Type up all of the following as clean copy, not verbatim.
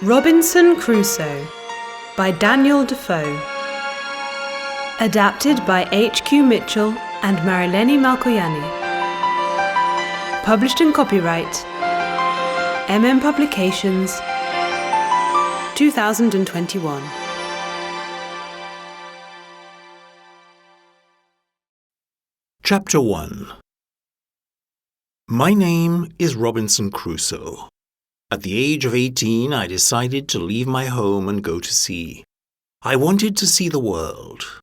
Robinson Crusoe by Daniel Defoe. Adapted by H.Q. Mitchel and Marileni Malkoyani. Published and copyright Publications 2021. Chapter 1. My name is Robinson Crusoe. At the age of 18, I decided to leave my home and go to sea. I wanted to see the world.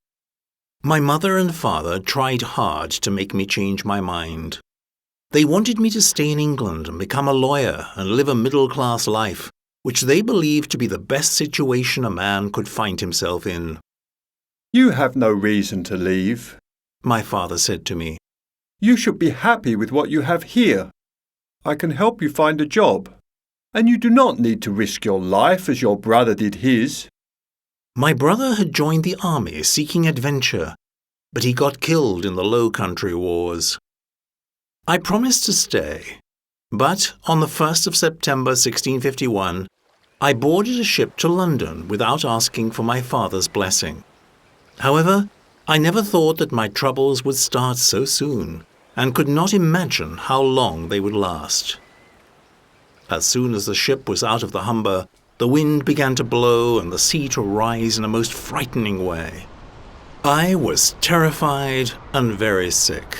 My mother and father tried hard to make me change my mind. They wanted me to stay in England and become a lawyer and live a middle-class life, which they believed to be the best situation a man could find himself in. "You have no reason to leave," my father said to me. "You should be happy with what you have here. I can help you find a job, and you do not need to risk your life as your brother did his." My brother had joined the army seeking adventure, but he got killed in the Low Country Wars. I promised to stay, but on the 1st of September 1651, I boarded a ship to London without asking for my father's blessing. However, I never thought that my troubles would start so soon, and could not imagine how long they would last. As soon as the ship was out of the Humber, the wind began to blow and the sea to rise in a most frightening way. I was terrified and very sick.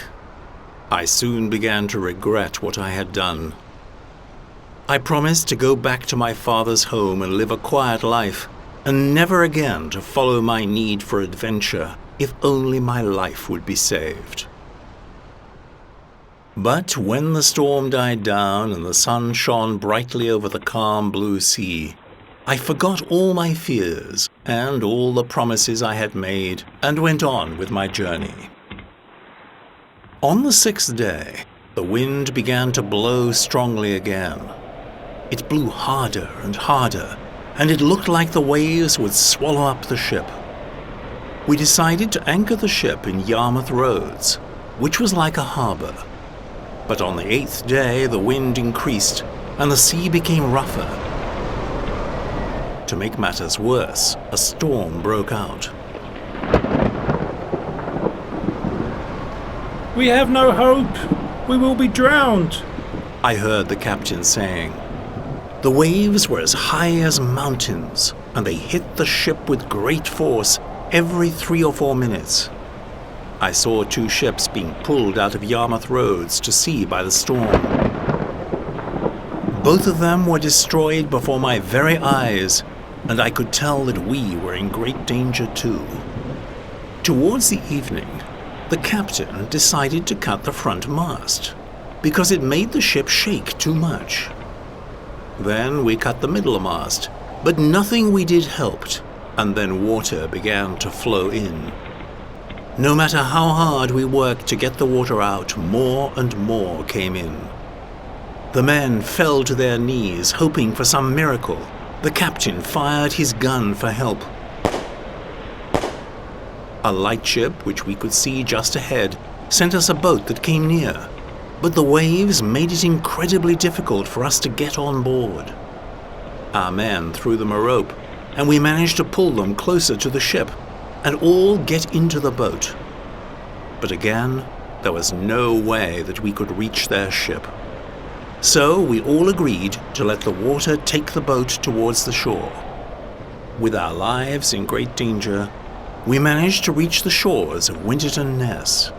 I soon began to regret what I had done. I promised to go back to my father's home and live a quiet life, and never again to follow my need for adventure, if only my life would be saved. But when the storm died down and the sun shone brightly over the calm blue sea, I forgot all my fears and all the promises I had made and went on with my journey. On the 6th day, the wind began to blow strongly again. It blew harder and harder, and it looked like the waves would swallow up the ship. We decided to anchor the ship in Yarmouth Roads, which was like a harbour. But on the 8th day, the wind increased, and the sea became rougher. To make matters worse, a storm broke out. "We have no hope. We will be drowned," I heard the captain saying. The waves were as high as mountains, and they hit the ship with great force every 3 or 4 minutes. I saw 2 ships being pulled out of Yarmouth Roads to sea by the storm. Both of them were destroyed before my very eyes, and I could tell that we were in great danger too. Towards the evening, the captain decided to cut the front mast, because it made the ship shake too much. Then we cut the middle mast, but nothing we did helped, and then water began to flow in. No matter how hard we worked to get the water out, more and more came in. The men fell to their knees, hoping for some miracle. The captain fired his gun for help. A light ship, which we could see just ahead, sent us a boat that came near, but the waves made it incredibly difficult for us to get on board. Our men threw them a rope, and we managed to pull them closer to the ship and all get into the boat. But again, there was no way that we could reach their ship. So we all agreed to let the water take the boat towards the shore. With our lives in great danger, we managed to reach the shores of Winterton Ness.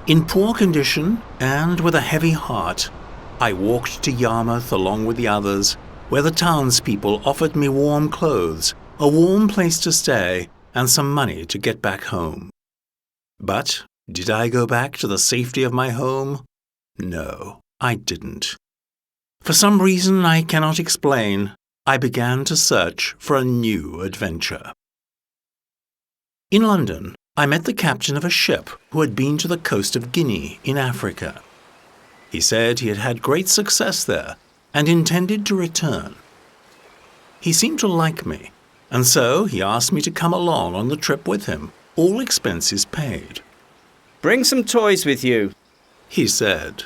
In poor condition and with a heavy heart, I walked to Yarmouth along with the others, where the townspeople offered me warm clothes, a warm place to stay, and some money to get back home. But did I go back to the safety of my home? No, I didn't. For some reason I cannot explain, I began to search for a new adventure. In London, I met the captain of a ship who had been to the coast of Guinea in Africa. He said he had had great success there and intended to return. He seemed to like me, and so he asked me to come along on the trip with him, all expenses paid. "Bring some toys with you," he said.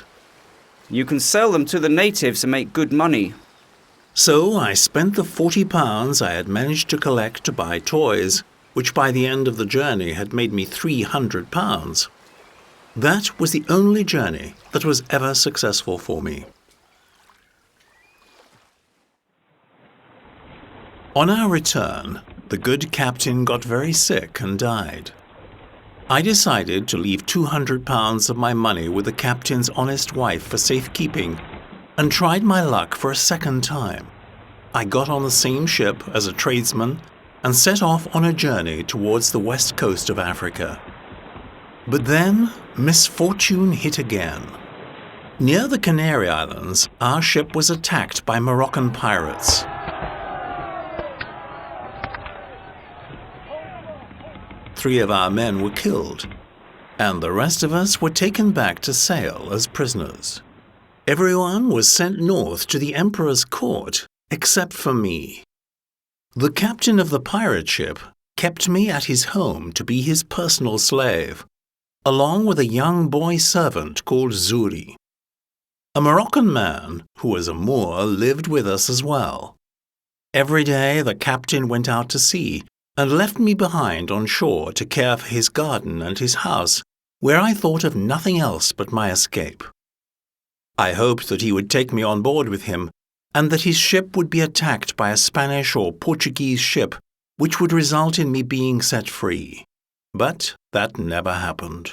"You can sell them to the natives and make good money. So I spent the £40 I had managed to collect to buy toys, which by the end of the journey had made me £300. That was the only journey that was ever successful for me. On our return, the good captain got very sick and died. I decided to leave £200 of my money with the captain's honest wife for safekeeping and tried my luck for a second time. I got on the same ship as a tradesman and set off on a journey towards the west coast of Africa. But then misfortune hit again. Near the Canary Islands, our ship was attacked by Moroccan pirates. Three of our men were killed, and the rest of us were taken back to Sale as prisoners. Everyone was sent north to the emperor's court, except for me. The captain of the pirate ship kept me at his home to be his personal slave, along with a young boy servant called Zuri. A Moroccan man, who was a Moor, lived with us as well. Every day the captain went out to sea and left me behind on shore to care for his garden and his house, where I thought of nothing else but my escape. I hoped that he would take me on board with him, and that his ship would be attacked by a Spanish or Portuguese ship, which would result in me being set free. But that never happened.